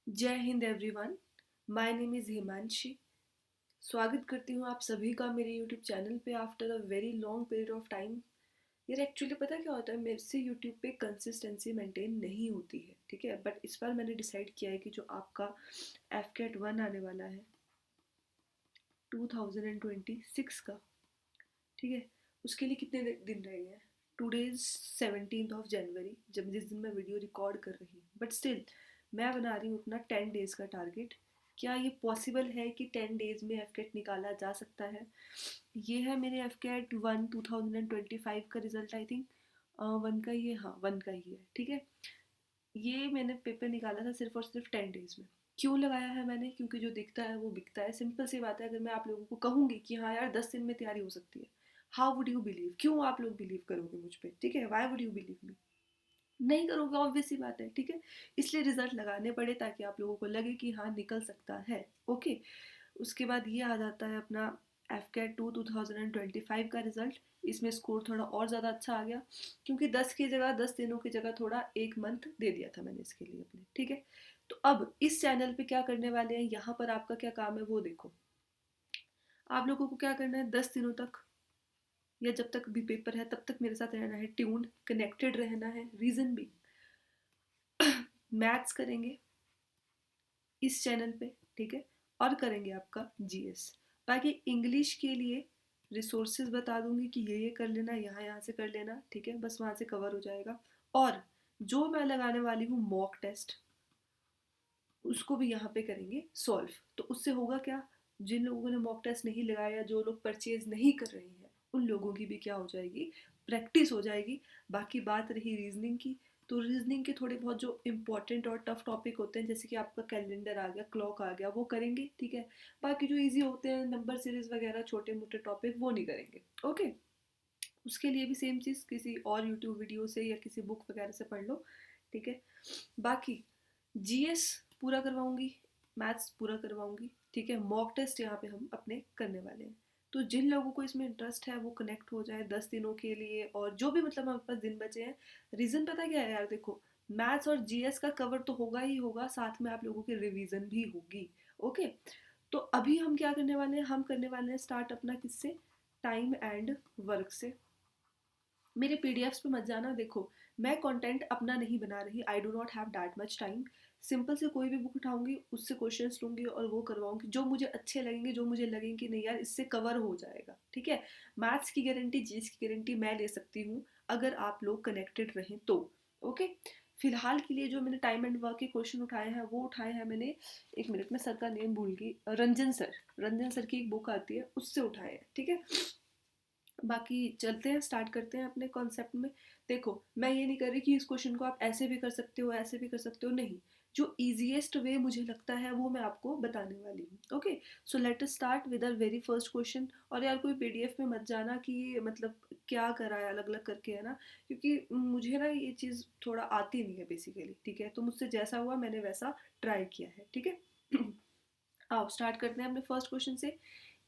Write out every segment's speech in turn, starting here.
जय Hind everyone. My name is Himanshi. स्वागत करती हूँ आप सभी का मेरे यूट्यूब चैनल पे after a very long period of time. यार एक्चुअली पता क्या होता है, मेरे से यूट्यूब पे कंसिस्टेंसी मेंटेन नहीं होती है, ठीक है। बट इस बार मैंने डिसाइड किया है कि जो आपका एफ कैट वन आने वाला है 2026 का, ठीक है, उसके लिए कितने दिन रह गए हैं। टुडे इज 17 जनवरी, जब जिस दिन मैं वीडियो रिकॉर्ड कर रही हूँ, बट स्टिल मैं बना रही हूँ अपना 10 डेज का टारगेट। क्या ये पॉसिबल है कि 10 डेज में एफ कैट निकाला जा सकता है? ये है मेरे एफ कैट वन 2025 का रिजल्ट, आई थिंक वन का ही है, हाँ वन का ही है, ठीक है। ये मैंने पेपर निकाला था सिर्फ और सिर्फ 10 डेज में। क्यों लगाया है मैंने? क्योंकि जो दिखता है वो बिकता है, सिंपल सी बात है। अगर मैं आप लोगों को कहूँगी कि हाँ यार 10 दिन में तैयारी हो सकती है, हाउ वुड यू बिलीव? क्यों आप लोग बिलीव करोगे मुझ पर, ठीक है? Why would you believe me? नहीं करोगे, ऑब्वियस सी बात है, ठीक है। इसलिए रिजल्ट लगाने पड़े ताकि आप लोगों को लगे कि हाँ निकल सकता है। ओके, उसके बाद ये आ जाता है अपना एफ कैट 2025 का रिजल्ट। इसमें स्कोर थोड़ा और ज़्यादा अच्छा आ गया, क्योंकि 10 दिनों की जगह थोड़ा एक मंथ दे दिया था मैंने इसके लिए अपने, ठीक है। तो अब इस चैनल पे क्या करने वाले हैं, यहाँ पर आपका क्या काम है वो देखो। आप लोगों को क्या करना है, 10 दिनों तक या जब तक भी पेपर है तब तक मेरे साथ रहना है, ट्यून्ड कनेक्टेड रहना है। रीज़न भी मैथ्स करेंगे इस चैनल पे, ठीक है, और करेंगे आपका जीएस। बाकी इंग्लिश के लिए रिसोर्सेज बता दूंगी कि ये कर लेना, यहाँ यहाँ से कर लेना, ठीक है, बस वहाँ से कवर हो जाएगा। और जो मैं लगाने वाली हूँ मॉक टेस्ट, उसको भी यहाँ पे करेंगे सॉल्व। तो उससे होगा क्या, जिन लोगों ने मॉक टेस्ट नहीं लगाया, जो लोग परचेज नहीं कर रहे हैं, उन लोगों की भी क्या हो जाएगी, प्रैक्टिस हो जाएगी। बाकी बात रही रीजनिंग की, तो रीजनिंग के थोड़े बहुत जो इंपॉर्टेंट और टफ टॉपिक होते हैं, जैसे कि आपका कैलेंडर आ गया, क्लॉक आ गया, वो करेंगे, ठीक है। बाकी जो इजी होते हैं, नंबर सीरीज वगैरह, छोटे मोटे टॉपिक, वो नहीं करेंगे। ओके, उसके लिए भी सेम चीज़, किसी और यूट्यूब वीडियो से या किसी बुक वगैरह से पढ़ लो, ठीक है। बाकी जीएस पूरा करवाऊंगी, मैथ्स पूरा करवाऊंगी, ठीक है। मॉक टेस्ट यहाँ पे हम अपने करने वाले हैं। तो जिन लोगों को इसमें इंटरेस्ट है वो कनेक्ट हो जाए 10 दिनों के लिए, और जो भी मतलब हमारे पास दिन बचे हैं। रीज़न पता क्या है यार, देखो, मैथ्स और जीएस का कवर तो होगा ही होगा, साथ में आप लोगों की रिवीजन भी होगी। ओके, तो अभी हम क्या करने वाले हैं, हम करने वाले हैं स्टार्ट अपना किससे, टाइम एंड वर्क से। मेरे पीडीएफ्स पे मत जाना, देखो मैं कंटेंट अपना नहीं बना रही, I do not have that much time. Simple से कोई भी बुक उठाऊंगी, उससे क्वेश्चंस लूंगी और वो करवाऊंगी, जो मुझे अच्छे लगेंगे, जो मुझे लगेंगे कि नहीं यार इससे कवर हो जाएगा, ठीक है। मैथ्स की गारंटी, जीएस की गारंटी मैं ले सकती हूँ, अगर आप लोग कनेक्टेड रहें तो। ओके, फिलहाल के लिए जो मैंने टाइम एंड वर्क के क्वेश्चन उठाए हैं, वो उठाए हैं मैंने, एक मिनट में सर का नेम भूल गई, रंजन सर की एक बुक आती है, उससे उठाए हैं, ठीक है। बाकी चलते हैं, स्टार्ट करते हैं अपने कॉन्सेप्ट में। देखो, मैं ये नहीं कर रही कि इस क्वेश्चन को आप ऐसे भी कर सकते हो, ऐसे भी कर सकते हो, नहीं। जो इजीएस्ट वे मुझे लगता है वो मैं आपको बताने वाली हूँ। Okay, so let us start with our very first question. और यार कोई पीडीएफ में मत जाना कि ये मतलब क्या करा है अलग अलग करके, है ना, क्योंकि मुझे ना ये चीज़ थोड़ा आती नहीं है बेसिकली, ठीक है। तो मुझसे जैसा हुआ मैंने वैसा ट्राई किया है, ठीक है। आओ स्टार्ट करते हैं अपने फर्स्ट क्वेश्चन से।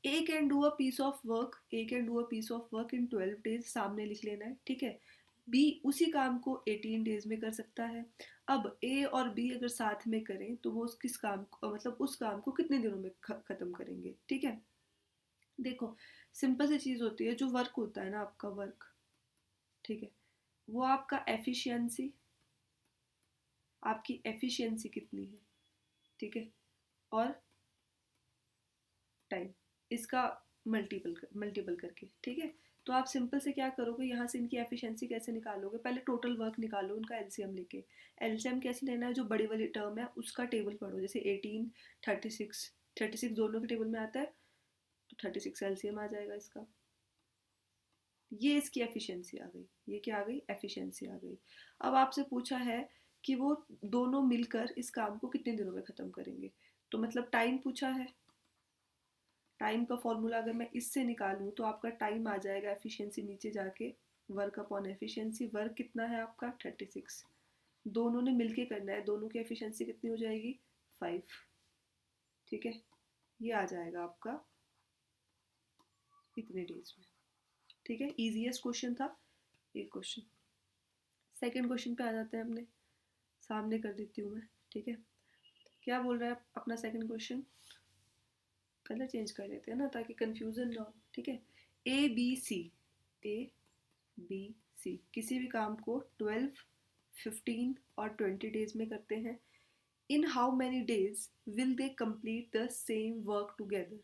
A can do a piece of work, A can do a piece of work in 12 days, सामने लिख लेना है, ठीक है। बी उसी काम को 18 डेज में कर सकता है। अब ए और बी अगर साथ में करें तो वो किस काम को, मतलब उस काम को कितने दिनों में खत्म करेंगे, ठीक है। देखो, सिंपल सी चीज़ होती है, जो वर्क होता है ना आपका वर्क, ठीक है, वो आपका एफिशिएंसी, आपकी एफिशिएंसी कितनी है, ठीक है, और टाइम, इसका मल्टीपल करके, ठीक है। तो आप सिंपल से क्या करोगे, यहाँ से इनकी एफिशिएंसी कैसे निकालोगे, पहले टोटल वर्क निकालो उनका एलसीएम लेके। एलसीएम कैसे लेना है, जो बड़ी वाली टर्म है उसका टेबल पढ़ो, जैसे 18, 36, 36 दोनों के टेबल में आता है, तो 36 एलसीएम आ जाएगा इसका। ये इसकी एफिशिएंसी आ गई, ये क्या आ गई, एफिशिएंसी आ गई। अब आपसे पूछा है कि वो दोनों मिलकर इस काम को कितने दिनों में खत्म करेंगे, तो मतलब टाइम पूछा है। टाइम का फॉर्मूला अगर मैं इससे निकालूं तो आपका टाइम आ जाएगा, एफिशिएंसी नीचे जाके वर्क अपॉन एफिशिएंसी। वर्क कितना है आपका 36, दोनों ने मिलके करना है, दोनों की एफिशिएंसी कितनी हो जाएगी 5, ठीक है। ये आ जाएगा आपका इतने डेज में, ठीक है। इजीएस्ट क्वेश्चन था एक क्वेश्चन। सेकंड क्वेश्चन पे आ जाते हैं अपने, सामने कर देती हूँ मैं, ठीक है। क्या बोल रहा है अपना सेकंड क्वेश्चन? कलर चेंज कर देते हैं ना ताकि कंफ्यूजन ना हो, ठीक है। A B C, A B सी किसी भी काम को 12, 15 और 20 डेज में करते हैं। In how many days will they complete the same work together?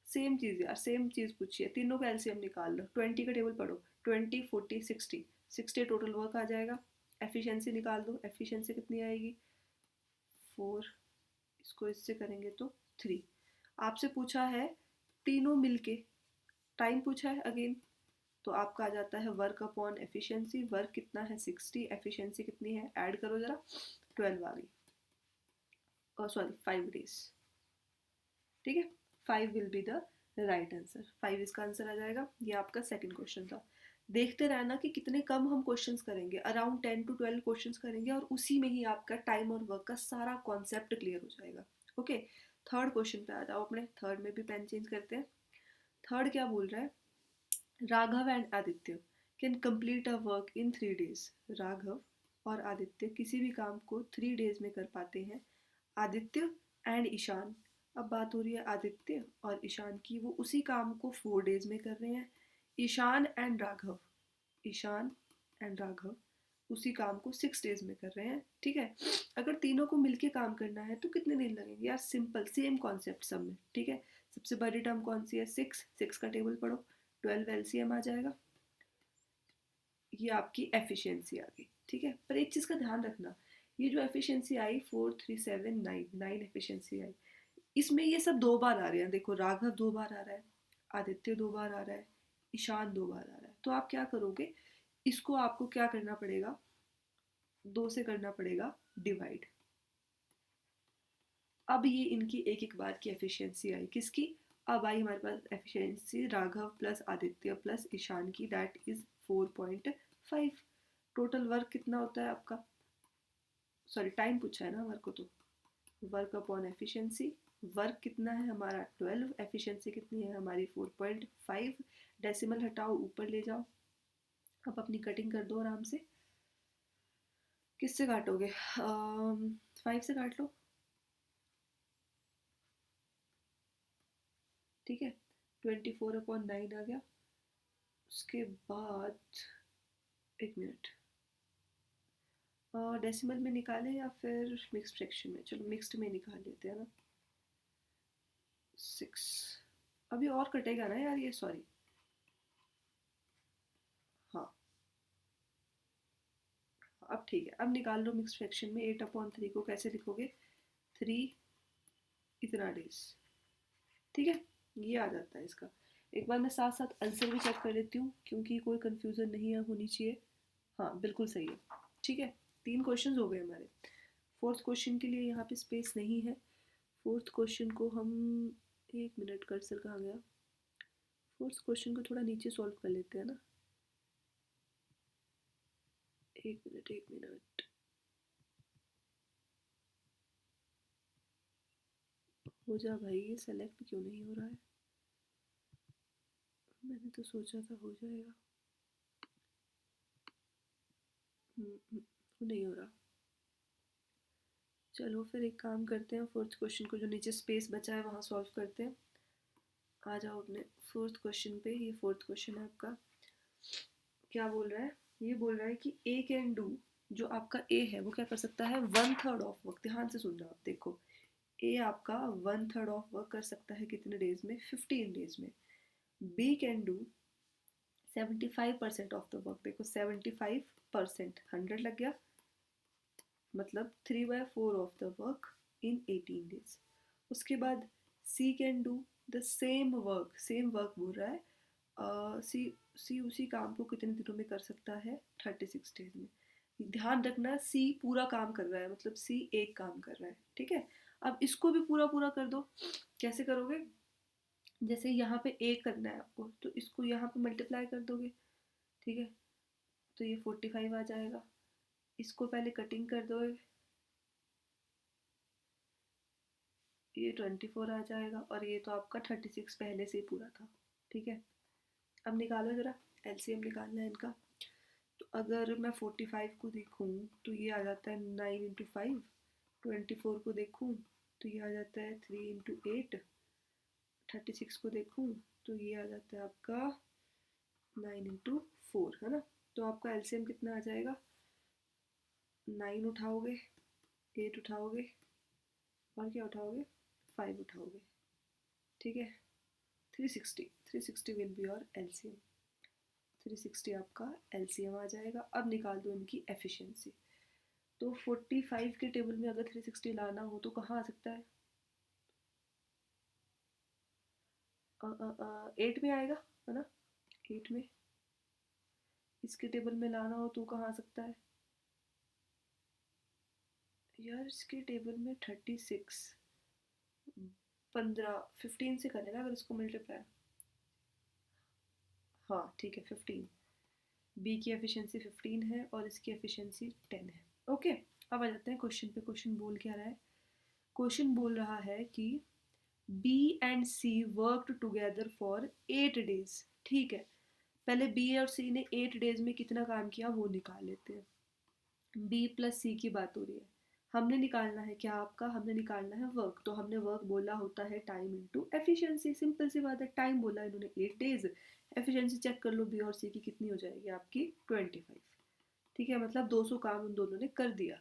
Same चीज़ यार, सेम चीज़ पूछिए, तीनों का एलसीएम निकाल लो, 20 का टेबल पढ़ो, 20, 40, 60, 60 टोटल वर्क आ जाएगा। एफिशिएंसी निकाल दो, एफिशिएंसी कितनी आएगी? 4, इसको इससे करेंगे तो 3। आपसे पूछा है तीनों मिलके, टाइम पूछा है अगेन, तो आपका आ जाता है वर्क अपॉन एफिशिएंसी। वर्क कितना है? 60, एफिशिएंसी कितनी है? ऐड करो जरा, 12 आ गई, और सॉरी 5 डेज, ठीक है। 5 will be the right answer, 5 इसका आंसर आ जाएगा। ये आपका सेकंड क्वेश्चन था। देखते रहना कि कितने कम हम क्वेश्चंस करेंगे, अराउंड 10 to 12 क्वेश्चंस करेंगे, और उसी में ही आपका टाइम और वर्क का सारा कॉन्सेप्ट क्लियर हो जाएगा। ओके, थर्ड क्वेश्चन पे आ जाओ अपने। थर्ड में भी पेन चेंज करते हैं। थर्ड क्या बोल रहा है? Raghav and Aditya can complete a work in 3 days। Raghav और आदित्य किसी भी काम को 3 days में कर पाते हैं। आदित्य एंड ईशान, अब बात हो रही है आदित्य और ईशान की, वो उसी काम को 4 days में कर रहे हैं। ईशान एंड राघव, ईशान एंड राघव उसी काम को 6 days में कर रहे हैं, ठीक है। अगर तीनों को मिलके काम करना है तो कितने दिन लगेंगे यार? सिंपल, सेम कॉन्सेप्ट सब में, ठीक है। सबसे बड़ी टर्म कौन सी है? 6, 6 का टेबल पढ़ो, 12 एलसीएम आ जाएगा। ये आपकी एफिशिएंसी आ गई, ठीक है। पर एक चीज़ का ध्यान रखना, ये जो एफिशिएंसी आई 4, 3, 7, 9, 9 एफिशिएंसी आई, इसमें ये सब 2 बार आ रहे हैं। देखो, राघव 2 बार आ रहा है, आदित्य 2 बार आ रहा है, ईशान 2 बार आ रहा है। तो आप क्या करोगे, इसको आपको क्या करना पड़ेगा? 2 से करना पड़ेगा डिवाइड। अब ये इनकी एक एक बार की एफिशिएंसी आई, किसकी? अब आई हमारे पास efficiency Raghav plus Aditya plus Ishaan की, दैट इज 4.5। टोटल वर्क कितना होता है आपका? सॉरी, टाइम पूछा है ना हमारे को, तो वर्क अपॉन एफिशिएंसी। वर्क कितना है हमारा? 12, एफिशिएंसी कितनी है हमारी? 4.5। डेसिमल हटाओ, ऊपर ले जाओ। अब अपनी कटिंग कर दो आराम से। किससे काटोगे? 5 से काट लो, ठीक है। 24/9 आ गया। उसके बाद एक मिनट, डेसिमल में निकालें या फिर मिक्स्ड फ्रैक्शन में? चलो मिक्स्ड में निकाल लेते हैं ना। 6, अभी और कटेगा ना यार ये, सॉरी। हाँ, अब ठीक है, अब निकाल लो मिक्स्ड फ्रैक्शन में। 8/3 को कैसे लिखोगे? 3 इतना डेज, ठीक है। ये आ जाता है इसका। एक बार मैं साथ साथ आंसर भी चेक कर लेती हूँ, क्योंकि कोई कंफ्यूजन नहीं है होनी चाहिए। हाँ बिल्कुल सही है, ठीक है। 3 क्वेश्चन हो गए हमारे। फोर्थ क्वेश्चन के लिए यहाँ पे स्पेस नहीं है। फोर्थ क्वेश्चन को हम, एक मिनट, कर्सर कहाँ गया? फोर्थ क्वेश्चन को थोड़ा नीचे सॉल्व कर लेते हैं ना। एक मिनट, एक मिनट, हो जा भाई, ये सेलेक्ट क्यों नहीं हो रहा है? मैंने तो सोचा था हो जाएगा। नहीं हो रहा। चलो फिर एक काम करते हैं, फोर्थ क्वेश्चन को जो नीचे स्पेस बचा है वहाँ सॉल्व करते हैं। आ जाओ अपने फोर्थ क्वेश्चन पे। ये फोर्थ क्वेश्चन है आपका। क्या बोल रहा है? ये बोल रहा है कि ए कैन डू, जो आपका ए है वो क्या कर सकता है? 1/3 ऑफ वर्क। ध्यान से सुनना आप, देखो, ए आपका 1/3 ऑफ वर्क कर सकता है कितने डेज में? 15 डेज में। B can do 75% of the work. देखो 75%, 100 लग गया, मतलब 3/4 of the work in 18 days. उसके बाद C can do the same work, same work बोल रहा है। सी सी उसी काम को कितने दिनों में कर सकता है? 36 डेज में। ध्यान रखना, सी पूरा काम कर रहा है, मतलब सी एक काम कर रहा है, ठीक है। अब इसको भी पूरा पूरा कर दो। कैसे करोगे? जैसे यहाँ पे ए करना है आपको, तो इसको यहाँ पे मल्टीप्लाई कर दोगे, ठीक है। तो ये 45 आ जाएगा। इसको पहले कटिंग कर दो, ये 24 आ जाएगा, और ये तो आपका 36 पहले से ही पूरा था, ठीक है। अब निकालो जरा, एलसीएम निकालना है इनका। तो अगर मैं 45 को देखूँ तो ये आ जाता है 9 × 5, 24 को देखूँ तो ये आ जाता है 3 × 8। 36 को देखूँ तो ये आ जाता है आपका 9 × 4, है ना। तो आपका एलसीएम कितना आ जाएगा, 9 उठाओगे, 8 उठाओगे और क्या उठाओगे, 5 उठाओगे, ठीक है। 360 विल बी योर एलसीएम। 360 आपका एलसीएम आ जाएगा। अब निकाल दो इनकी एफिशिएंसी। तो 45 के टेबल में अगर 360 लाना हो तो कहाँ आ सकता है, 8 में आएगा, है ना। 8 में इसके टेबल में लाना हो तो कहाँ आ सकता है यार, इसके टेबल में 36, 15, 15 से करें ना अगर इसको मल्टीप्लाई। हाँ ठीक है, 15। बी की एफिशिएंसी 15 है और इसकी एफिशिएंसी 10 है। ओके, अब आ जाते हैं क्वेश्चन पे। क्वेश्चन बोल क्या रहा है, क्वेश्चन बोल रहा है कि B and C worked together for 8 days. ठीक है, पहले बी और सी ने 8 डेज में कितना काम किया वो निकाल लेते हैं। बी प्लस सी की बात हो रही है। हमने निकालना है क्या, आपका हमने निकालना है वर्क। तो हमने वर्क बोला होता है टाइम इनटू एफिशिएंसी। सिंपल सी बात है, टाइम बोला इन्होंने 8 डेज, एफिशिएंसी चेक कर लो बी और सी की कितनी हो जाएगी आपकी 25। ठीक है, मतलब 200 काम उन दोनों ने कर दिया,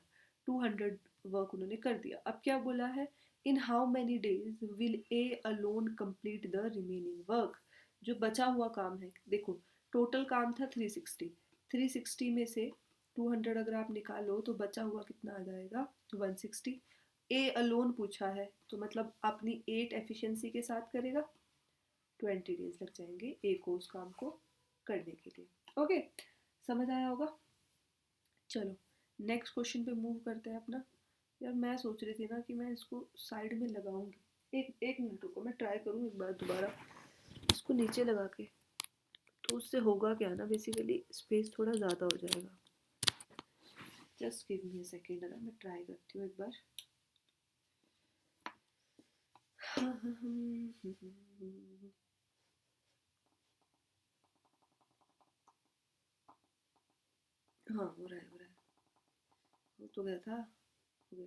200 वर्क उन्होंने कर दिया। अब क्या बोला है, इन how many days will A alone complete the remaining work. जो बचा हुआ काम है, देखो टोटल काम था 360, 360 में से 200 अगर आप निकालो तो बचा हुआ कितना आ जाएगा 160। ए अलोन पूछा है तो मतलब अपनी 8 एफिशिएंसी के साथ करेगा, 20 डेज लग जाएंगे ए को उस काम को करने के लिए। ओके, समझ आया होगा। चलो नेक्स्ट क्वेश्चन पे मूव करते हैं अपना। यार मैं सोच रही थी ना कि मैं इसको साइड में लगाऊंगी, एक एक मिनट रुको, मैं ट्राई करूँ एक बार दोबारा इसको नीचे लगा के। तो उससे होगा क्या ना, बेसिकली स्पेस थोड़ा ज़्यादा हो जाएगा। Just give me a second, ना मैं ट्राई करती हूँ एक बार। हाँ हो रहा है, हो रहा है, हो तो गया था, हो गया।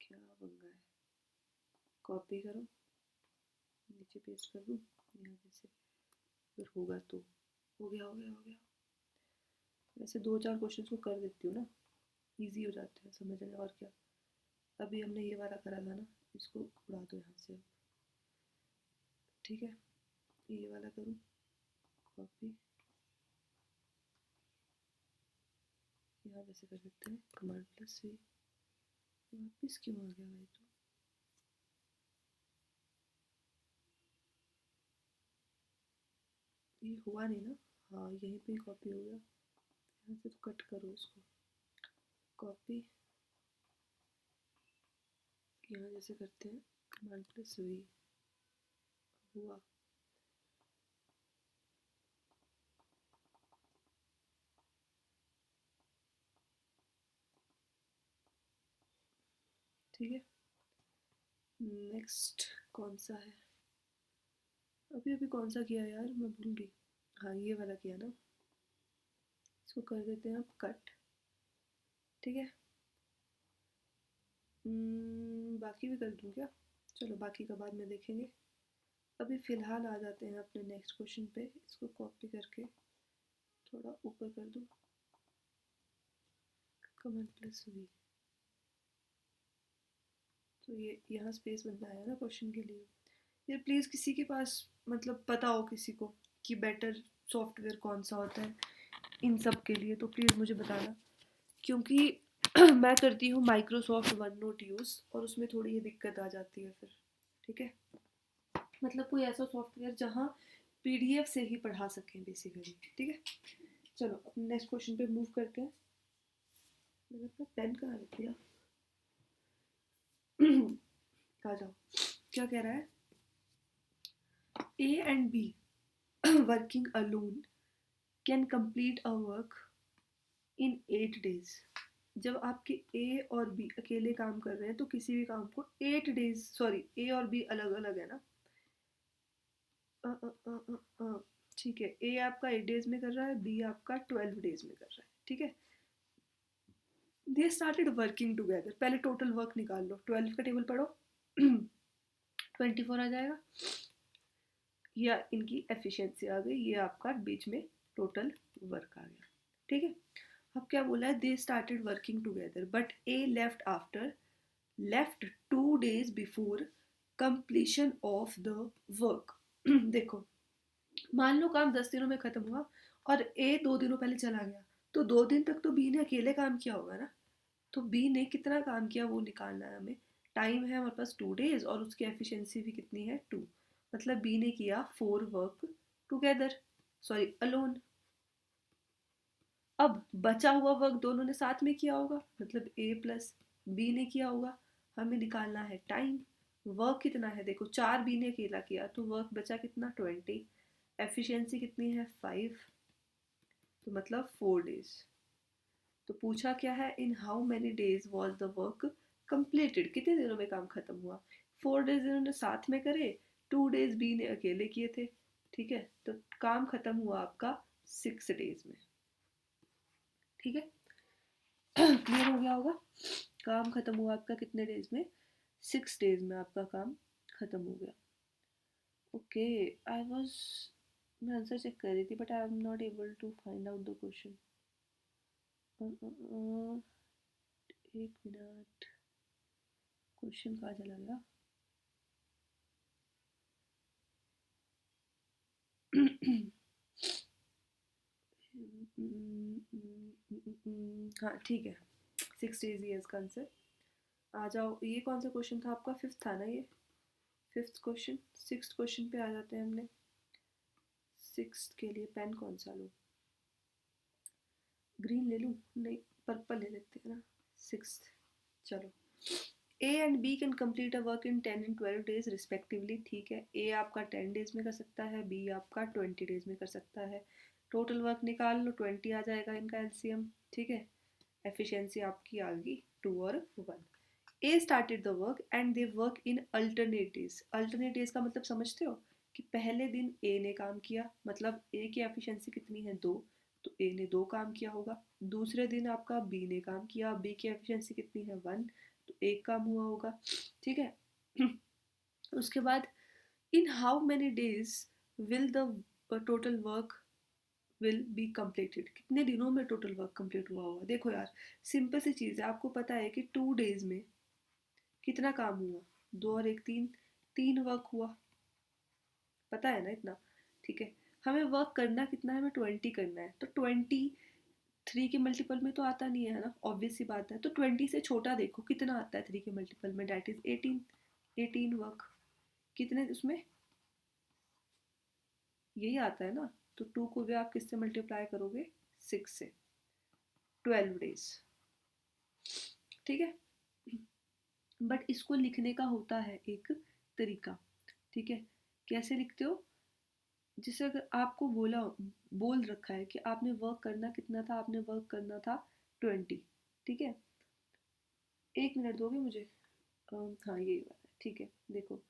क्या पंगा है, कॉपी करो, नीचे पेस्ट कर दूँ यहाँ जैसे, अगर होगा तो। हो गया, हो गया, हो गया। वैसे 2-4 क्वेश्चन को कर देती हूँ ना, इजी हो जाते हैं समझने, और क्या। अभी हमने ये वाला करा था ना, इसको उड़ा दो यहाँ से। ठीक है, ये वाला करूँ कॉपी, यहाँ जैसे कर सकते हैं कमांड प्लस वी। वापिस क्यों आ गया भाई, तो ये हुआ नहीं ना। हाँ यहीं पे कॉपी हो गया, यहाँ से तो कट करो इसको, कॉपी, यहाँ जैसे करते हैं कमांड प्लस वी, हुआ। ठीक है, नेक्स्ट कौन सा है, अभी अभी कौन सा किया यार मैं भूल गई। हाँ ये वाला किया ना, इसको कर देते हैं अब कट। ठीक है, बाकी भी कर दूँ क्या, चलो बाकी का बाद में देखेंगे। अभी फ़िलहाल आ जाते हैं अपने नेक्स्ट क्वेश्चन पे। इसको कॉपी करके थोड़ा ऊपर कर दूँ, कमांड प्लस वी। तो ये यहाँ स्पेस बनना है ना क्वेश्चन के लिए। यार प्लीज़ किसी के पास मतलब पता हो किसी को कि बेटर सॉफ्टवेयर कौन सा होता है इन सब के लिए, तो प्लीज़ मुझे बताना, क्योंकि मैं करती हूँ माइक्रोसॉफ्ट वन नोट यूज़ और उसमें थोड़ी ये दिक्कत आ जाती है फिर। ठीक है, मतलब कोई ऐसा सॉफ्टवेयर जहाँ पीडीएफ से ही पढ़ा सकें बेसिकली। ठीक है, चलो अपने नेक्स्ट क्वेश्चन पे मूव करते हैं। मैंने अपना पेन कहाँ रख दिया। आ जाओ, क्या कह रहा है, ए and B working alone can complete a work in 8 days. जब आपके ए और बी अकेले काम कर रहे हैं तो किसी भी काम को 8 डेज, सॉरी ए और बी अलग अलग है ना। ठीक है, ए आपका 8 डेज में कर रहा है, बी आपका 12 डेज में कर रहा है। ठीक है, दे स्टार्टेड वर्किंग टुगेदर, पहले टोटल वर्क निकाल लो, 12 का टेबल पढ़ो 24 आ जाएगा, या इनकी एफिशिएंसी आ गई, ये आपका बीच में टोटल वर्क आ गया, ठीक है। अब क्या बोला है, they started working together but A left 2 days before completion of the work. देखो, मान लो काम 10 दिनों में खत्म हुआ और ए 2 दिनों पहले चला गया, तो 2 दिन तक तो बी ने अकेले काम किया होगा ना, तो बी ने कितना काम किया वो निकालना है हमें। टाइम है हमारे पास 2 days और उसकी एफिशिएंसी भी कितनी है 2, मतलब बी ने किया 4 वर्क टुगेदर, सॉरी अलोन। अब बचा हुआ वर्क दोनों ने साथ में किया होगा, मतलब ए प्लस बी ने किया होगा, हमें निकालना है टाइम। वर्क कितना है, देखो 4 बी ने अकेला किया तो वर्क बचा कितना 20, एफिशिएंसी कितनी है 5, तो मतलब 4 days। तो पूछा क्या है, इन how many days was the work completed, कितने दिनों में काम खत्म हुआ। 4 days इन्होंने साथ में करे, 2 days बी ने अकेले किए थे, ठीक है, तो काम खत्म हुआ आपका 6 days में, ठीक है। क्लियर हो गया होगा, काम खत्म हुआ आपका कितने डेज में, 6 days में आपका काम खत्म हो गया। ओके, आई वॉज, मैं आंसर चेक कर रही थी but I am not able to find out the question. एक मिनट, क्वेश्चन कहाँ चला गया। हाँ ठीक है, 6 days ये इसका आंसर। आ जाओ, ये कौन सा क्वेश्चन था आपका, फिफ्थ था ना ये, फिफ्थ क्वेश्चन। सिक्स क्वेश्चन पे आ जाते हैं हमने। सिक्स के लिए पेन कौन सा लूँ, ग्रीन ले लूँ, नहीं पर्पल ले लेते हैं ना। सिक्स, चलो। A and B can complete a work in 10 and 12 days respectively, ठीक है। ए आपका 10 days में कर सकता है, बी आपका 20 days में कर सकता है। टोटल वर्क निकाल लो, 20 आ जाएगा इनका एलसीएम, ठीक है। एफिशिएंसी आपकी आ गई 2 और 1। A started the work and they work in alternate days, alternate days का मतलब समझते हो, कि पहले दिन ए ने काम किया, मतलब ए की एफिशिएंसी कितनी है 2, तो ए ने 2 काम किया होगा। दूसरे दिन आपका बी ने काम किया, बी की एफिशिएंसी कितनी है 1, तो एक काम हुआ होगा, ठीक है। उसके बाद, इन how many days will the total work will be completed, कितने दिनों में टोटल वर्क कंप्लीट हुआ होगा। देखो यार, सिंपल सी चीज़ है, आपको पता है कि 2 days में कितना काम हुआ, 2 और 1 3, 3 वर्क हुआ, पता है ना इतना, ठीक है। हमें वर्क करना कितना है, हमें 20 करना है, तो 3 के मल्टीपल में तो आता नहीं है ना, ऑब्वियस सी बात है। तो 20 से छोटा देखो कितना आता है 3 के मल्टीपल में, डैट इज 18, 18 वर्क। कितने उसमें, यही आता है ना, तो 2 को भी आप किससे मल्टीप्लाई करोगे, 6 से, 12 days, ठीक है। बट इसको लिखने का होता है एक तरीका, ठीक है। कैसे लिखते हो, जैसे अगर आपको बोल रखा है कि आपने वर्क करना कितना था, आपने वर्क करना था 20, ठीक है। 1 मिनट दोगे मुझे, हाँ यही बात है, ठीक है। देखो,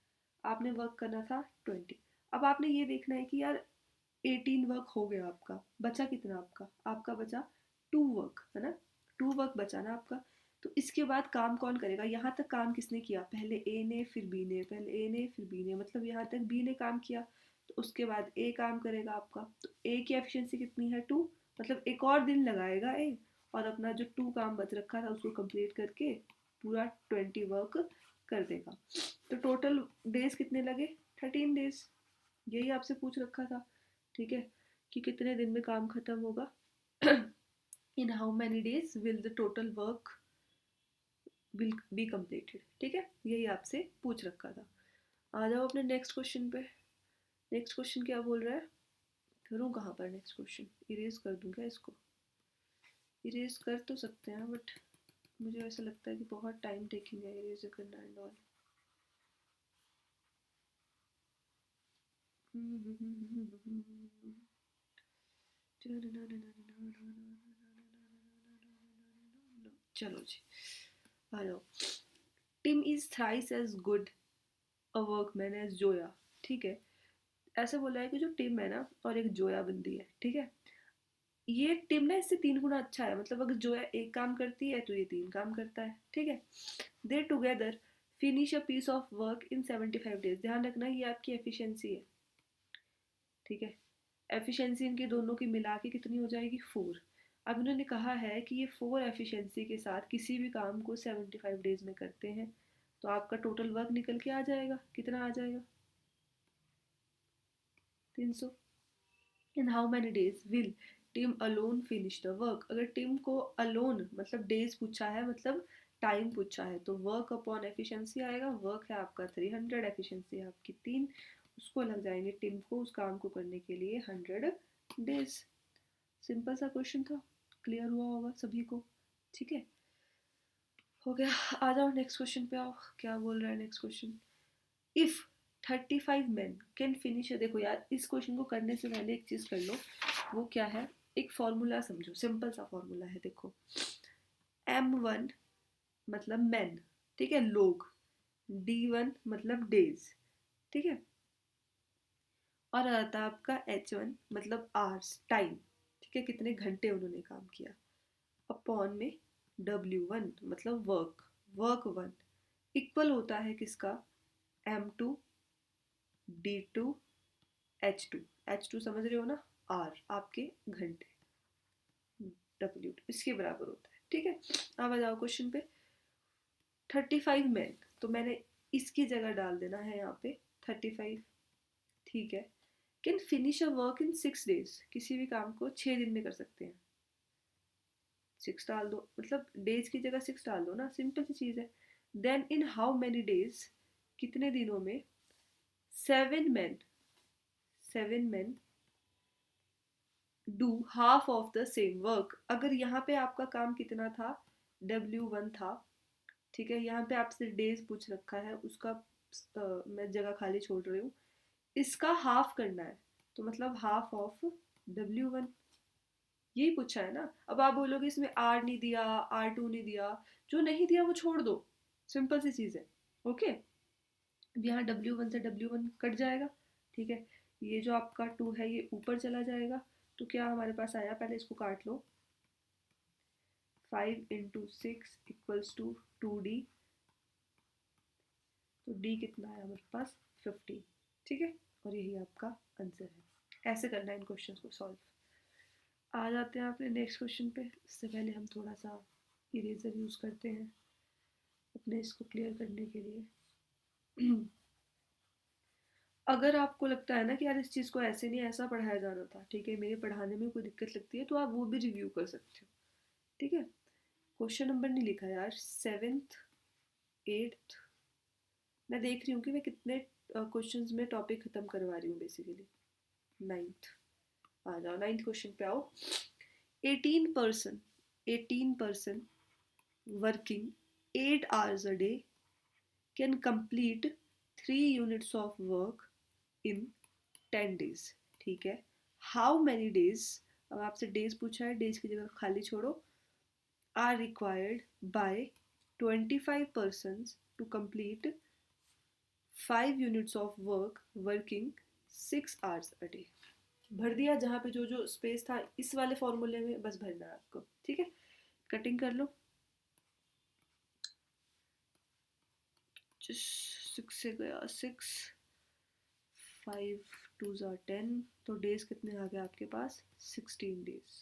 आपने वर्क करना था 20, अब आपने ये देखना है कि यार 18 वर्क हो गया आपका, बचा कितना आपका, आपका बचा 2 वर्क, है ना। 2 वर्क बचा ना आपका, तो इसके बाद काम कौन करेगा, यहाँ तक काम किसने किया, पहले ए ने फिर बी ने, पहले ए ने फिर बी ने, मतलब यहाँ तक बी ने काम किया, तो उसके बाद ए काम करेगा आपका, तो ए की एफिशिएंसी कितनी है 2, मतलब एक और दिन लगाएगा ए, और अपना जो 2 काम बच रखा था उसको कंप्लीट करके पूरा 20 वर्क कर देगा। तो टोटल डेज कितने लगे, 13 डेज, यही आपसे पूछ रखा था, ठीक है, कि कितने दिन में काम खत्म होगा। इन how many days will the total work will be completed, ठीक है, यही आपसे पूछ रखा था। आ जाओ अपने नेक्स्ट क्वेश्चन पे। नेक्स्ट क्वेश्चन क्या बोल रहा है, करूँ कहाँ पर नेक्स्ट क्वेश्चन, इरेज कर दूँ क्या इसको, इरेज कर तो सकते हैं बट मुझे ऐसा लगता है कि बहुत टाइम टेकिंग है इरेज करना एंड ऑल। चलो जी, आ जाओ। Tim is thrice as good a workman as Zoya, ठीक है। ऐसे बोला है कि जो टिम है ना और एक जोया बंदी है, ठीक है, ये टीम ना इससे 3 गुना अच्छा है, मतलब अगर जो है एक काम करती है तो ये 3 काम करता है, ठीक है। They together finish a piece of work in 75 days. ध्यान रखना ये आपकी एफिशिएंसी है, ठीक है। एफिशिएंसी इनके दोनों की मिला के कितनी हो जाएगी, 4। अब इन्होंने कहा है कि ये 4 एफिशिएंसी के साथ किसी भी काम को 75 डेज में करते हैं, तो आपका टोटल वर्क निकल के आ जाएगा, कितना आ जाएगा, 300। इन how many days will team alone finish the work. अगर टीम को अलोन मतलब डेज पूछा है, मतलब टाइम पूछा है, तो वर्क अपॉन एफिशिएंसी आएगा। वर्क है आपका 300, एफिशिएंसी है आपकी 3, उसको लग जाएंगे टीम को उस काम को करने के लिए 100 डेज। सिंपल सा क्वेश्चन था, क्लियर हुआ होगा सभी को, ठीक है। हो गया। आ जाओ नेक्स्ट क्वेश्चन पे आओ, क्या बोल रहा है next question. If 35 men can finish. देखो यार, इस क्वेश्चन को करने से पहले एक चीज कर लो, वो क्या है, एक फॉर्मूला समझो, सिंपल सा फॉर्मूला है, देखो। M1 मतलब मैन, ठीक है, लोग। D1 मतलब डेज, ठीक है। और आता है आपका H1 मतलब आवर्स, टाइम, ठीक है, कितने घंटे उन्होंने काम किया। अपॉन में W1 मतलब वर्क, वर्क वन, इक्वल होता है किसका, M2 D2 H2। H2 समझ रहे हो ना, R आपके घंटे, W इसके बराबर होता है, ठीक है। अब आ जाओ क्वेश्चन पे। 35 men, तो मैंने इसकी जगह डाल देना है यहाँ पे 35, ठीक है। Can finish a work in 6 days, किसी भी काम को 6 दिन में कर सकते हैं। 6 डाल दो, मतलब डेज की जगह 6 डाल दो ना, सिंपल सी चीज है। Then in how many days, कितने दिनों में, 7 men, 7 men do half of the same work. अगर यहाँ पे आपका काम कितना था, W1 था, ठीक है। यहाँ पे आपसे डेज पूछ रखा है, उसका मैं जगह खाली छोड़ रही हूँ, इसका हाफ करना है, तो मतलब हाफ ऑफ W1, यही पूछा है ना। अब आप बोलोगे इसमें R नहीं दिया, R2 नहीं दिया, जो नहीं दिया वो छोड़ दो, सिंपल सी चीज़ है, ओके। अब यहाँ W1 से W1 कट जाएगा, ठीक है। ये जो आपका 2 है ये ऊपर चला जाएगा, तो क्या हमारे पास आया, पहले इसको काट लो। 5 × 6 = 2D, तो D कितना है हमारे पास, 15, ठीक है। और यही आपका आंसर है। ऐसे करना है इन क्वेश्चंस को सॉल्व। आ जाते हैं अपने नेक्स्ट क्वेश्चन पे। इससे पहले हम थोड़ा सा इरेजर यूज़ करते हैं अपने इसको क्लियर करने के लिए। अगर आपको लगता है ना कि यार इस चीज़ को ऐसे नहीं ऐसा पढ़ाया जाना था, ठीक है, मेरे पढ़ाने में कोई दिक्कत लगती है, तो आप वो भी रिव्यू कर सकते हो, ठीक है। क्वेश्चन नंबर नहीं लिखा यार, 7th 8th, मैं देख रही हूँ कि मैं कितने क्वेश्चंस में टॉपिक खत्म करवा रही हूँ बेसिकली। 9th, आ जाओ 9th क्वेश्चन पे आओ। 18 person working 8 hours a day can complete 3 units of work in 10 days, ठीक है। हाउ मैनी डेज, अब आपसे डेज पूछा है, डेज की जगह खाली छोड़ो, are required by 25 persons to complete 5 units of work working 6 hours a day। भर दिया, जहाँ पे जो जो स्पेस था इस वाले फॉर्मूले में बस भरना है आपको, ठीक है। कटिंग कर लो, 6 से गया 6, 5 2 10, तो डेज कितने आ गए आपके पास, 16 डेज,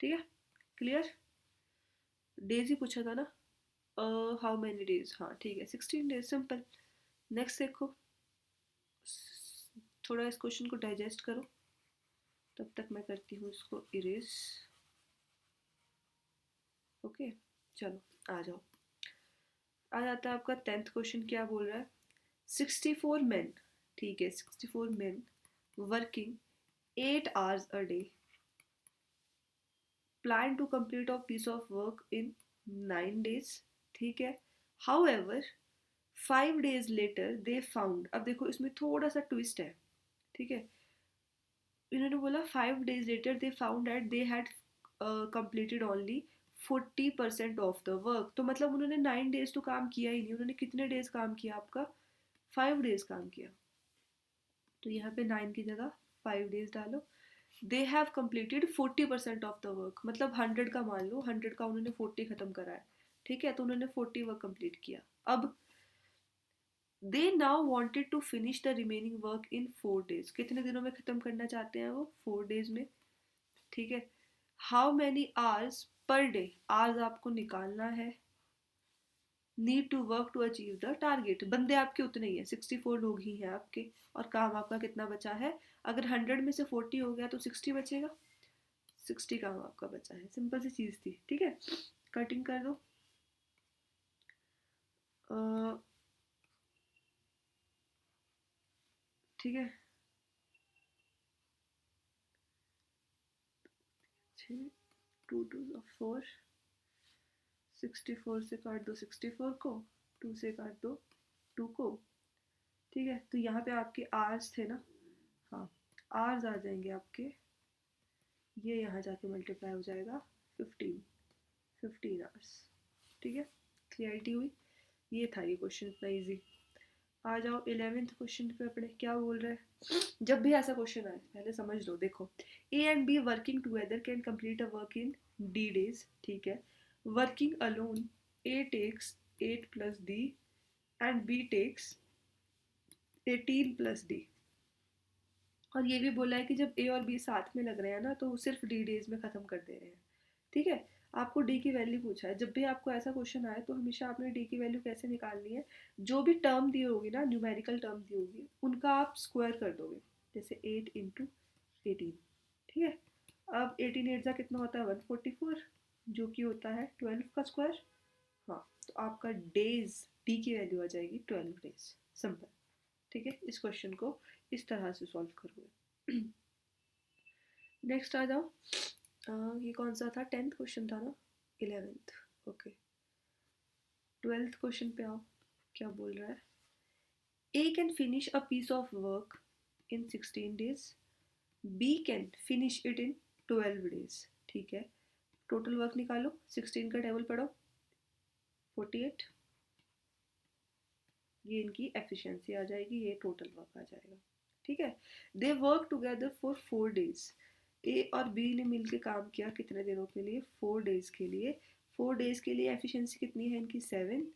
ठीक है। क्लियर, डेज ही पूछा था ना, हाउ मैनी डेज, हाँ ठीक है, 16 डेज, सिंपल। नेक्स्ट देखो, थोड़ा इस क्वेश्चन को डाइजेस्ट करो, तब तक मैं करती हूँ इसको इरेज, ओके। चलो आ जाओ। आ जाता है आपका 10th क्वेश्चन, क्या बोल रहा है, 64 men, ठीक है, 64 men working 8 hours a day plan to complete of piece of work in 9 days, ठीक है। However 5 days later they found, अब देखो इसमें थोड़ा सा ट्विस्ट है, ठीक है। इन्होंने बोला 5 days later they found that they had completed only 40% of the work, तो मतलब उन्होंने 9 days तो काम किया ही नहीं, उन्होंने कितने डेज काम किया आपका, 5 days काम किया, तो यहाँ पे 9 की जगह 5 days डालो। They have completed 40% of the work, मतलब 100 का मान लो, 100 का उन्होंने 40 खत्म करा है, ठीक है, तो उन्होंने 40 वर्क कंप्लीट किया। अब they now wanted to finish the remaining work in 4 days, कितने दिनों में खत्म करना चाहते हैं वो? 4 days में, ठीक है। How many hours per day, hours आपको निकालना है। Need to work to achieve the target, बंदे आपके उतने ही हैं, 64 लोग ही हैं आपके, और काम आपका कितना बचा है? अगर 100 में से 40 हो गया तो 60 बचेगा, 60 काम आपका बचा है। सिंपल सी चीज़ थी, ठीक है। कटिंग कर दो। ठीक है, 2 2 4, 64 से काट दो 64 को, 2 से काट दो 2 को, ठीक है। तो यहाँ पे आपके आर्स थे ना, हाँ, आर्स आ जाएंगे आपके, ये यहाँ जाके मल्टीप्लाई हो जाएगा 15 आवर्स, ठीक है। क्लियरिटी हुई? ये था ये क्वेश्चन, इतना इजी। आ जाओ 11th क्वेश्चन पे अपने, क्या बोल रहा है। जब भी ऐसा क्वेश्चन आए पहले समझ लो, देखो, A and B working together can complete a work in D days, ठीक है। Working alone, A takes 8 plus D and B takes 18 plus D. और ये भी बोला है कि जब ए और बी साथ में लग रहे हैं ना, तो सिर्फ डी डेज में ख़त्म कर दे रहे हैं, ठीक है। आपको डी की वैल्यू पूछा है, जब भी आपको ऐसा क्वेश्चन आए तो हमेशा आपने डी की वैल्यू कैसे निकालनी है? जो भी टर्म दी होगी ना, न्यूमेरिकल टर्म दी होगी, उनका आप स्क्वायर कर दोगे, जैसे 8 × 18, ठीक है। अब 18 8 कितना होता है? 144, जो कि होता है 12 का स्क्वायर। हाँ, तो आपका डेज, डी की वैल्यू आ जाएगी 12 डेज, सिंपल, ठीक है। इस क्वेश्चन को इस तरह से सॉल्व करोगे। नेक्स्ट आ जाओ, ये कौन सा था? 10th क्वेश्चन था ना? 11th, okay. 12th क्वेश्चन पे आओ, क्या बोल रहा है। A can finish a piece of work in 16 days, B can finish it in 12 days, ठीक है। टोटल वर्क निकालो, 16 का टेबल पढ़ो, 48, ये इनकी एफिशिएंसी आ जाएगी, ये टोटल वर्क आ जाएगा, ठीक है। They work together for 4 days, ए और बी ने मिलकर काम किया कितने दिनों के लिए? 4 days के लिए। 4 days के लिए एफिशिएंसी कितनी है इनकी? 7,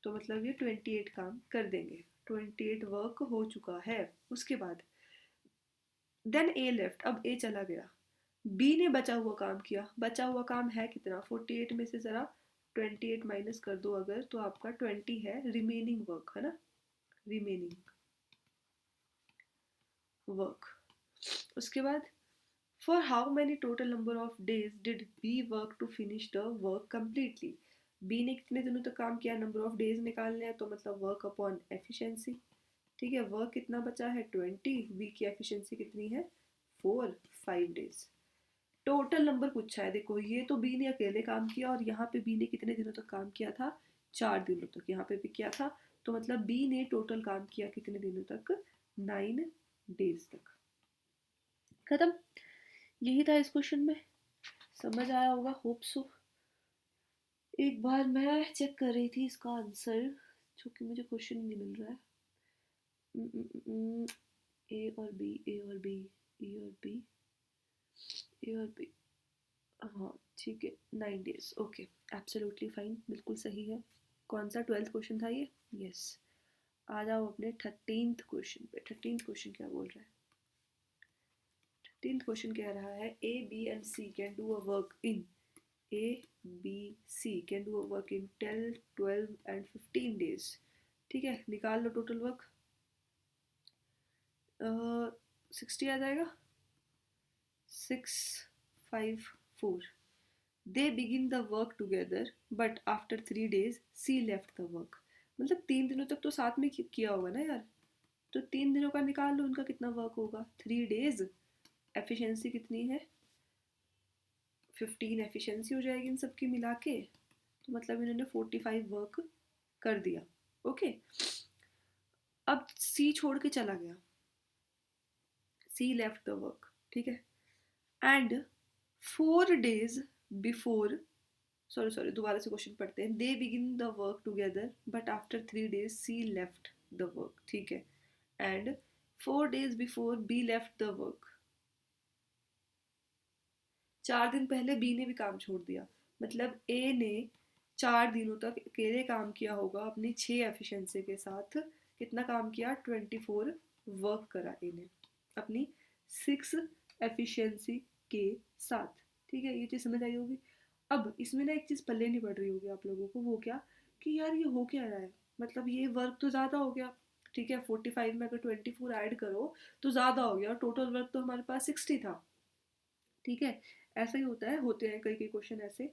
तो मतलब ये 28 काम कर देंगे, 28 वर्क हो चुका है। उसके बाद देन ए लेफ्ट, अब ए चला गया, बी ने बचा हुआ काम किया, बचा हुआ काम है कितना? 48 में से ज़रा 28 माइनस कर दो अगर, तो आपका 20 है रिमेनिंग वर्क, है ना, रिमेनिंग वर्क। उसके बाद for how many total number of days did B work to finish the work completely, B ने कितने दिनों तक काम किया? नंबर ऑफ डेज निकालने हैं, तो मतलब वर्क अपॉन एफिशिएंसी, ठीक है। वर्क कितना बचा है? 20, बी की एफिशिएंसी कितनी है? 4, 5 डेज। टोटल नंबर पूछा है, देखो ये तो बी ने अकेले काम किया, और यहाँ पे बी ने कितने दिनों तक काम किया था? 4 दिनों तक यहाँ पे भी किया था, तो मतलब बी ने टोटल काम किया कितने दिनों तक? 9 डेज तक, खत्म। यही था इस क्वेश्चन में, समझ आया होगा, होप सो। एक बार मैं चेक कर रही थी इसका आंसर, जो कि मुझे क्वेश्चन नहीं मिल रहा है। ए और बी, ए और बी, ए और बी, ए और बी, हाँ ठीक है, 9 days, ओके, एब्सोल्युटली फाइन, बिल्कुल सही है। कौन सा 12th क्वेश्चन था ये? यस। आ जाओ अपने 13th क्वेश्चन पे। 13th क्वेश्चन क्या बोल रहा है? 13th क्वेश्चन कह रहा है A B and C can do a work in, A B C can do a work in 10 12 and 15 days, ठीक है। निकाल लो टोटल वर्क, 60 आ जाएगा, 654। They begin the work together but after 3 days C left the work, मतलब 3 दिनों तक तो साथ में किया होगा ना यार, तो 3 दिनों का निकाल लो, उनका कितना वर्क होगा? 3 days, एफिशिएंसी कितनी है? 15 एफिशिएंसी हो जाएगी इन सब की मिला के, तो मतलब इन्होंने 45 वर्क कर दिया, ओके। अब सी छोड़ के चला गया, सी लेफ्ट द वर्क, ठीक है। एंड 4 days बिफोर, सॉरी दोबारा से क्वेश्चन पढ़ते हैं। They begin the work together but after 3 days C left the work, ठीक है। And 4 days before B left the work, 4 दिन पहले बी ने भी काम छोड़ दिया, मतलब ए ने 4 दिनों तक अकेले काम किया होगा अपनी 6 एफिशिएंसी के साथ। कितना काम किया? 24 वर्क करा ए ने अपनी 6 एफिशिएंसी के साथ। ठीक है, ये चीज़ समझ आई होगी। अब इसमें ना एक चीज़ पल्ले नहीं पड़ रही होगी आप लोगों को, वो क्या कि यार ये हो क्या रहा है, मतलब ये वर्क तो ज़्यादा हो गया। ठीक है, 45 में अगर 24 ऐड करो तो ज़्यादा हो गया, और टोटल वर्क तो हमारे पास 60 था। ठीक है, ऐसा ही होता है, होते हैं कई कई क्वेश्चन ऐसे,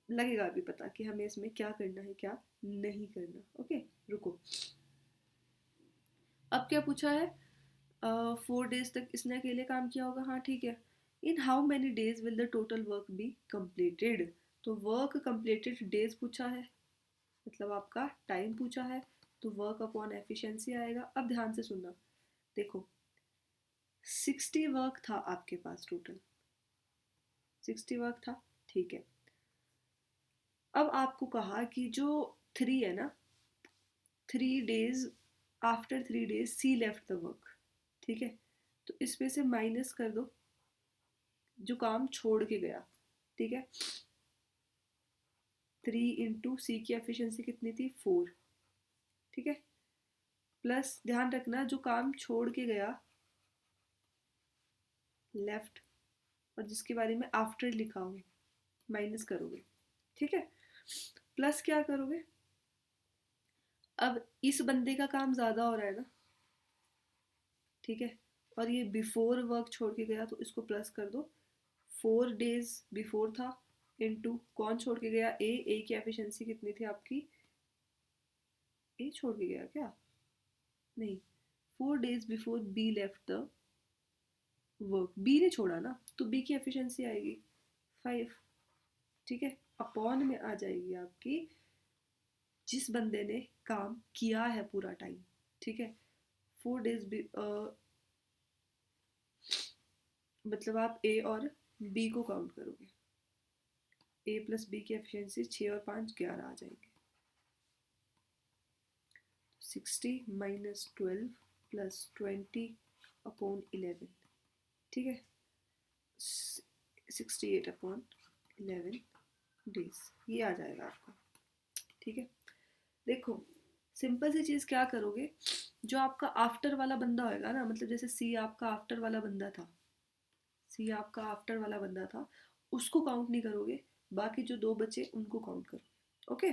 लगेगा अभी पता कि हमें इसमें क्या करना है क्या नहीं करना। ओके, रुको। अब क्या पूछा है? 4 डेज तक इसने अकेले काम किया होगा, हाँ ठीक है। इन how many days will the total work be completed? तो वर्क कंप्लीटेड डेज पूछा है, मतलब आपका टाइम पूछा है, तो वर्क अपॉन एफिशिएंसी आएगा। अब ध्यान से सुनना, देखो 60 वर्क था आपके पास, टोटल 60 वर्क था। ठीक है, अब आपको कहा कि जो 3 है ना, 3 days, after 3 days C left the work. ठीक है, तो इसमें से माइनस कर दो जो काम छोड़ के गया। ठीक है, 3 इंटू सी की एफिशिएंसी कितनी थी? 4। ठीक है, प्लस ध्यान रखना जो काम छोड़ के गया लेफ्ट, और जिसके बारे में आफ्टर लिखा हो, माइनस करोगे। ठीक है, प्लस क्या करोगे? अब इस बंदे का काम ज़्यादा हो रहा है ना, ठीक है, और ये बिफोर वर्क छोड़ के गया, तो इसको प्लस कर दो। 4 डेज बिफोर था, इनटू कौन छोड़ के गया? ए की एफिशिएंसी कितनी थी आपकी? ए छोड़ के गया क्या? नहीं, 4 days before B left the work, B ने छोड़ा ना, तो बी की एफिशिएंसी आएगी 5। ठीक है, अपॉन में आ जाएगी आपकी जिस बंदे ने काम किया है पूरा टाइम। ठीक है, 4 डेज मतलब आप ए और बी को काउंट करोगे, ए प्लस बी की एफिशिएंसी 6 और 5 11 आ जाएंगे। 60 माइनस 12 प्लस 20 अपॉन 11। ठीक है, 68/11 डेज, ये आ जाएगा आपका। ठीक है, देखो सिंपल सी चीज़ क्या करोगे, जो आपका आफ्टर वाला बंदा होएगा ना, मतलब जैसे सी आपका आफ्टर वाला बंदा था, सी आपका आफ्टर वाला बंदा था, उसको काउंट नहीं करोगे, बाकी जो 2 बचे उनको काउंट करो। ओके,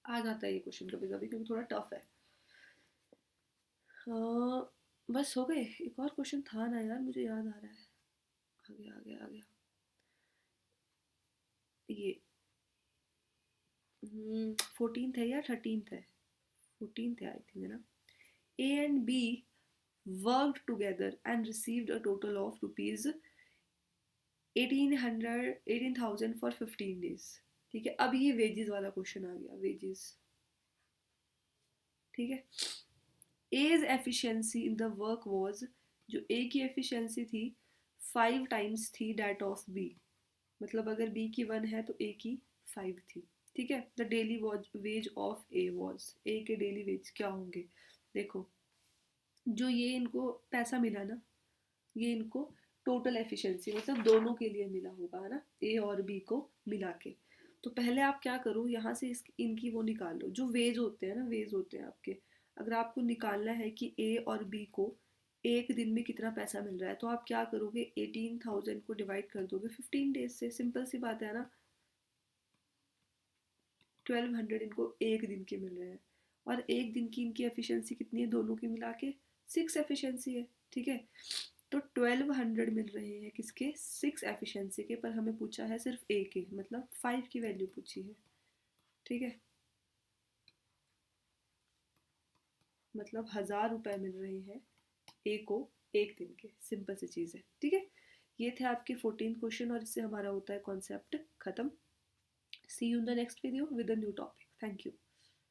आ जाता है ये क्वेश्चन कभी कभी क्योंकि थोड़ा टफ है। बस हो गए, एक और क्वेश्चन था ना यार, मुझे याद आ रहा है, आ गया आ गया आ गया। ये 14th है या 13th है? 14th है आई थिंक, है ना। ए and be worked together and received a total of rupees 18,000 for 15 days. ठीक है, अब ये वेजेस वाला क्वेश्चन आ गया, वेजेस। ठीक है, as efficiency in the work was, जो ए की एफिशिएंसी थी 5 टाइम्स थी डैट ऑफ बी, मतलब अगर बी की 1 है तो ए की 5 थी। ठीक है, the daily wage of A was, A के डेली वेज क्या होंगे? देखो, जो ये इनको पैसा मिला ना, ये इनको टोटल एफिशिएंसी मतलब दोनों के लिए मिला होगा, है ना, ए और बी को मिला के। तो पहले आप क्या करो, यहाँ से इनकी वो निकाल लो, जो वेज होते हैं ना, वेज होते हैं आपके। अगर आपको निकालना है कि ए और बी को एक दिन में कितना पैसा मिल रहा है, तो आप क्या करोगे, 18,000 को डिवाइड कर दोगे 15 डेज से, सिंपल सी बात है ना। 1200 इनको एक दिन के मिल रहे हैं, और एक दिन की इनकी एफिशिएंसी कितनी है दोनों की मिला के? 6 एफिशिएंसी है। ठीक है, तो 1200 मिल रहे हैं किसके? 6 एफिशिएंसी के, पर हमें पूछा है सिर्फ ए के, मतलब 5 की वैल्यू पूछी है। ठीक है, मतलब 1000 रुपए मिल रहे हैं ए को एक दिन के, सिंपल सी चीज़ है। ठीक है, ये थे आपके 14 क्वेश्चन, और इससे हमारा होता है कॉन्सेप्ट खत्म। See you in the next video with a new topic. Thank you.